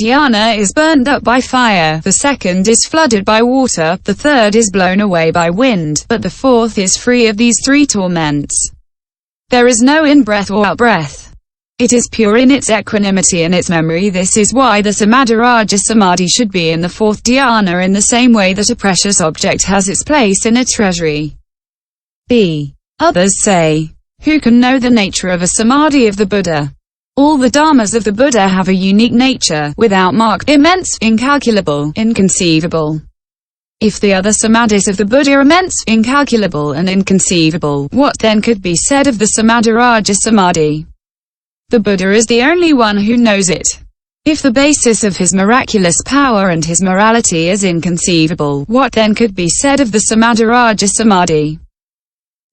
dhyana is burned up by fire, the second is flooded by water, the third is blown away by wind, but the fourth is free of these three torments. There is no in-breath or out-breath. It is pure in its equanimity and its memory. This is why the samadhirajasamadhi should be in the fourth dhyana in the same way that a precious object has its place in a treasury. B. Others say, who can know the nature of a samadhi of the Buddha? All the dharmas of the Buddha have a unique nature, without mark, immense, incalculable, inconceivable. If the other samadhis of the Buddha are immense, incalculable and inconceivable, what then could be said of the samadhirajasamadhi? The Buddha is the only one who knows it. If the basis of his miraculous power and his morality is inconceivable, what then could be said of the samadhirajasamadhi?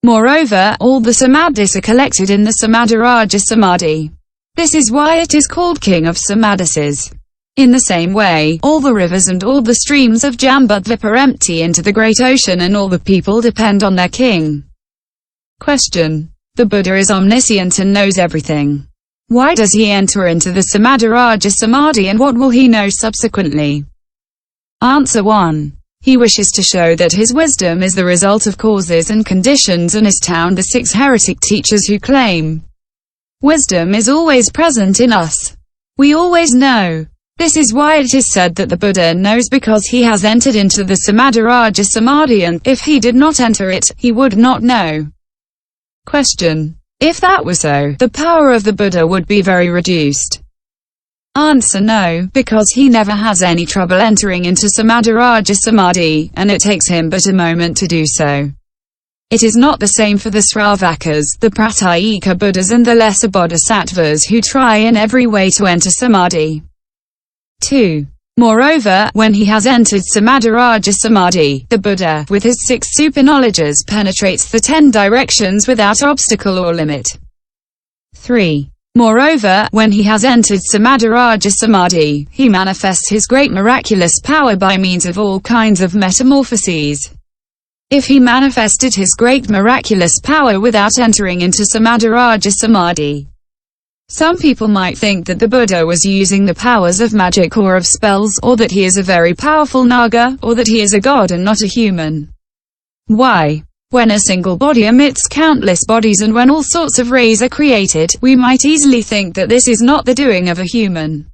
Moreover, all the samadhis are collected in the samadhirajasamadhi. This is why it is called king of samadhis. In the same way, all the rivers and all the streams of Jambudvipa empty into the great ocean and all the people depend on their king. Question. The Buddha is omniscient and knows everything. Why does he enter into the samadhirajasamadhi and what will he know subsequently? Answer 1. He wishes to show that his wisdom is the result of causes and conditions and is down the 6 heretic teachers who claim wisdom is always present in us. We always know. This is why it is said that the Buddha knows because he has entered into the samadhirajasamadhi and, if he did not enter it, he would not know. Question. If that were so, the power of the Buddha would be very reduced. Answer no, because he never has any trouble entering into samadhirajasamadhi, and it takes him but a moment to do so. It is not the same for the Sravakas, the Pratyeka Buddhas and the lesser bodhisattvas who try in every way to enter samadhi. 2. Moreover, when he has entered samadhirajasamadhi, the Buddha, with his 6 super-knowledges penetrates the 10 directions without obstacle or limit. 3. Moreover, when he has entered samadhirajasamadhi, he manifests his great miraculous power by means of all kinds of metamorphoses. If he manifested his great miraculous power without entering into samadhirajasamadhi, some people might think that the Buddha was using the powers of magic or of spells, or that he is a very powerful Naga, or that he is a god and not a human. Why? When a single body emits countless bodies and when all sorts of rays are created, we might easily think that this is not the doing of a human.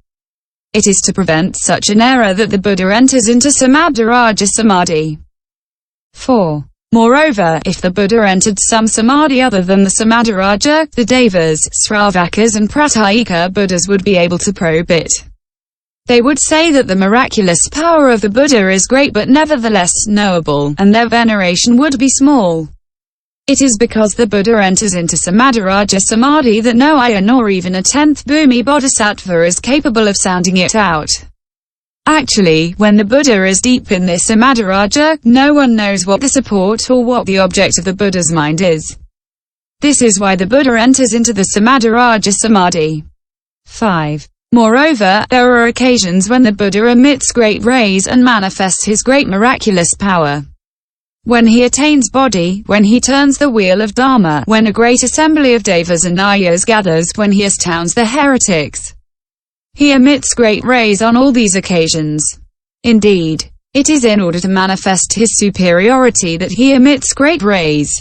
It is to prevent such an error that the Buddha enters into samadhirajasamadhi. 4. Moreover, if the Buddha entered some samadhi other than the samadhiraja, the devas, Sravakas and Pratyeka Buddhas would be able to probe it. They would say that the miraculous power of the Buddha is great but nevertheless knowable, and their veneration would be small. It is because the Buddha enters into samadhirajasamadhi that no ayah nor even a 10th Bhumi bodhisattva is capable of sounding it out. Actually, when the Buddha is deep in this samadhiraja, no one knows what the support or what the object of the Buddha's mind is. This is why the Buddha enters into the samadhirajasamadhi. 5. Moreover, there are occasions when the Buddha emits great rays and manifests his great miraculous power. When he attains body, when he turns the wheel of Dharma, when a great assembly of devas and ayahs gathers, when he astounds the heretics. He emits great rays on all these occasions. Indeed, it is in order to manifest his superiority that he emits great rays,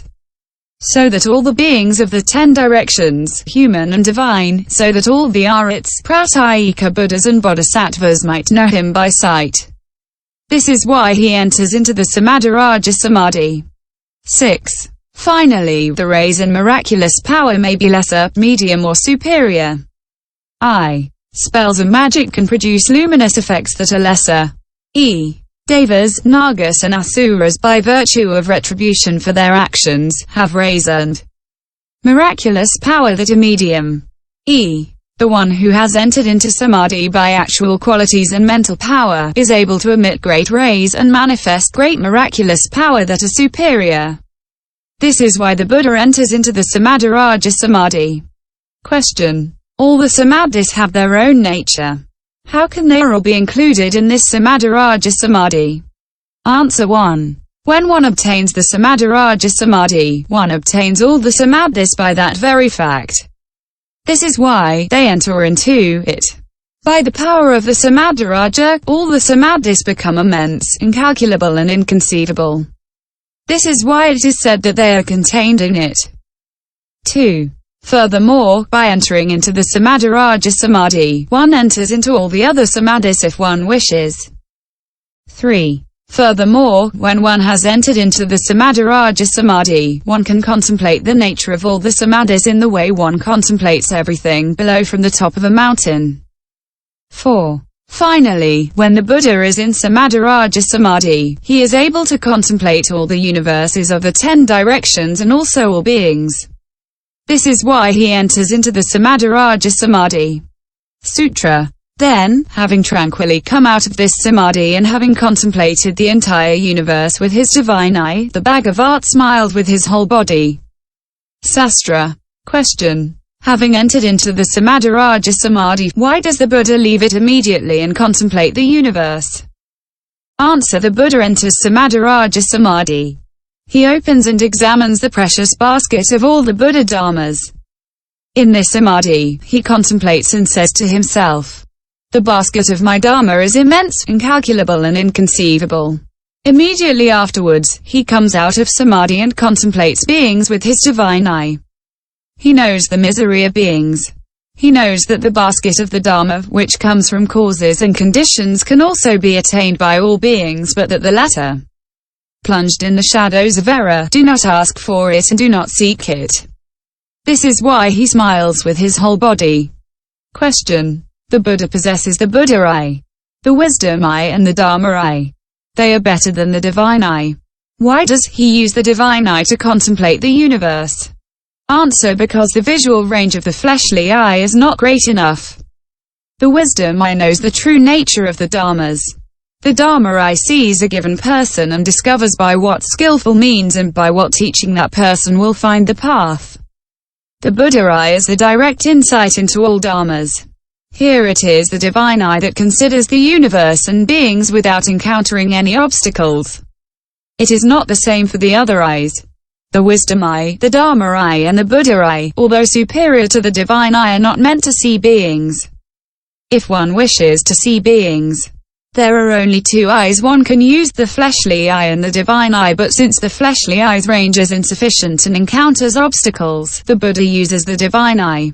so that all the beings of the 10 directions, human and divine, so that all the arhats, Pratyeka Buddhas and bodhisattvas might know him by sight. This is why he enters into the samadhirajasamadhi. 6. Finally, the rays in miraculous power may be lesser, medium or superior. Spells and magic can produce luminous effects that are lesser. Devas, Nagas and Asuras, by virtue of retribution for their actions, have rays and miraculous power that are medium. The one who has entered into samadhi by actual qualities and mental power, is able to emit great rays and manifest great miraculous power that are superior. This is why the Buddha enters into the samadhirajasamadhi. Question. All the samadhis have their own nature. How can they all be included in this samadhirajasamadhi? Answer 1. When one obtains the samadhirajasamadhi, one obtains all the samadhis by that very fact. This is why they enter into it. By the power of the samadhiraja, all the samadhis become immense, incalculable and inconceivable. This is why it is said that they are contained in it. 2. Furthermore, by entering into the samadhirajasamadhi, one enters into all the other samadhis if one wishes. 3. Furthermore, when one has entered into the samadhirajasamadhi, one can contemplate the nature of all the samadhis in the way one contemplates everything below from the top of a mountain. 4. Finally, when the Buddha is in samadhirajasamadhi, he is able to contemplate all the universes of the 10 directions and also all beings. This is why he enters into the samadhirajasamadhi. Sutra. Then, having tranquilly come out of this samadhi and having contemplated the entire universe with his divine eye, the Bhagavat smiled with his whole body. Sastra. Question. Having entered into the samadhirajasamadhi, why does the Buddha leave it immediately and contemplate the universe? Answer. The Buddha enters samadhirajasamadhi. He opens and examines the precious basket of all the Buddha dharmas. In this samadhi, he contemplates and says to himself, "The basket of my dharma is immense, incalculable and inconceivable." Immediately afterwards, he comes out of samadhi and contemplates beings with his divine eye. He knows the misery of beings. He knows that the basket of the Dharma, which comes from causes and conditions, can also be attained by all beings, but that the latter, plunged in the shadows of error, do not ask for it and do not seek it. This is why he smiles with his whole body. Question. The Buddha possesses the Buddha eye, the wisdom eye and the Dharma eye. They are better than the divine eye. Why does he use the divine eye to contemplate the universe? Answer. Because the visual range of the fleshly eye is not great enough. The wisdom eye knows the true nature of the dharmas. The Dharma eye sees a given person and discovers by what skillful means and by what teaching that person will find the path. The Buddha eye is the direct insight into all dharmas. Here it is the divine eye that considers the universe and beings without encountering any obstacles. It is not the same for the other eyes. The wisdom eye, the Dharma eye and the Buddha eye, although superior to the divine eye, are not meant to see beings. If one wishes to see beings, there are only 2 eyes. One can use the fleshly eye and the divine eye, but since the fleshly eye's range is insufficient and encounters obstacles, the Buddha uses the divine eye.